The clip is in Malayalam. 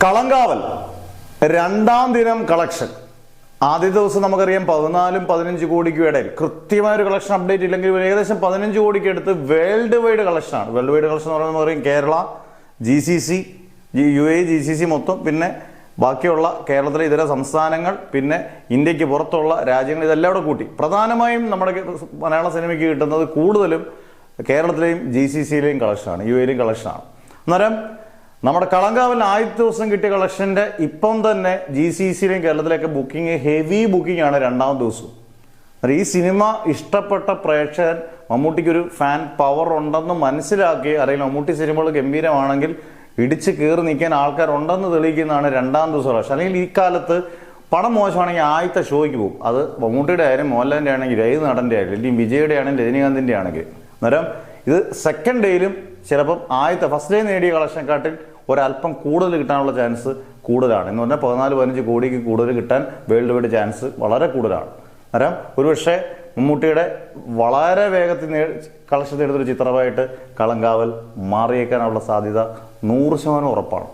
കളങ്കാവൽ രണ്ടാം ദിനം കളക്ഷൻ. ആദ്യ ദിവസം നമുക്കറിയാം 14-15 കോടിക്ക് ഇടയിൽ കൃത്യമായൊരു കളക്ഷൻ അപ്ഡേറ്റ് ഇല്ലെങ്കിൽ ഏകദേശം 15 കോടിക്ക് അടുത്ത് വേൾഡ് വൈഡ് കളക്ഷനാണ്. വേൾഡ് വൈഡ് കളക്ഷൻ എന്ന് പറയുന്നത് പറയും കേരള, GCC, UAE, GCC മൊത്തം, പിന്നെ ബാക്കിയുള്ള കേരളത്തിലെ ഇതര സംസ്ഥാനങ്ങൾ, പിന്നെ ഇന്ത്യക്ക് പുറത്തുള്ള രാജ്യങ്ങൾ, ഇതെല്ലാം കൂടെ കൂട്ടി പ്രധാനമായും നമ്മുടെ മലയാള സിനിമയ്ക്ക് കിട്ടുന്നത് കൂടുതലും കേരളത്തിലെയും GCCയിലെയും കളക്ഷനാണ്, UAEയിലെയും കളക്ഷനാണ്. അന്നേരം നമ്മുടെ കളങ്കാവലിന് ആദ്യത്തെ ദിവസം കിട്ടിയ കളക്ഷന്റെ ഇപ്പം തന്നെ GCCയിലെയും കേരളത്തിലേക്ക് ബുക്കിംഗ്, ഹെവി ബുക്കിംഗ് ആണ് രണ്ടാമത്തെ ദിവസം. ഈ സിനിമ ഇഷ്ടപ്പെട്ട പ്രേക്ഷകൻ, മമ്മൂട്ടിക്കൊരു ഫാൻ പവർ ഉണ്ടെന്ന് മനസ്സിലാക്കി, അറിയില്ല മമ്മൂട്ടി സിനിമകൾ ഗംഭീരമാണെങ്കിൽ ഇടിച്ച് കയറി നിൽക്കാൻ ആൾക്കാരുണ്ടെന്ന് തെളിയിക്കുന്നതാണ് രണ്ടാം ദിവസം കളക്ഷൻ. അല്ലെങ്കിൽ ഈ കാലത്ത് പണം മോശമാണെങ്കിൽ ആദ്യത്തെ ഷോയ്ക്ക് പോകും. അത് മമ്മൂട്ടിയുടെ ആയാലും മോഹൻലാലിൻ്റെ ആണെങ്കിൽ ഏത് നടൻ്റെ ആയാലും, അല്ലെങ്കിൽ വിജയുടെ ആണെങ്കിൽ രജനീകാന്തിൻ്റെ ആണെങ്കിൽ. അന്നേരം ഇത് സെക്കൻഡ് ഡേയിലും ചിലപ്പം ആദ്യത്തെ ഫസ്റ്റ് ഡേ നേടിയ കളക്ഷനെക്കാട്ടിൽ ഒരല്പം കൂടുതൽ കിട്ടാനുള്ള ചാൻസ് കൂടുതലാണ്. എന്ന് പറഞ്ഞാൽ 14-15 കോടിക്ക് കൂടുതൽ കിട്ടാൻ വേൾഡ് വൈഡ് ചാൻസ് വളരെ കൂടുതലാണ്. അന്നേരം ഒരുപക്ഷെ മമ്മൂട്ടിയുടെ വളരെ വേഗത്തിൽ കളക്ഷൻ നേടുന്നൊരു ചിത്രമായിട്ട് കളങ്കാവൽ മാറിയേക്കാനുള്ള സാധ്യത 100% ഉറപ്പാണ്.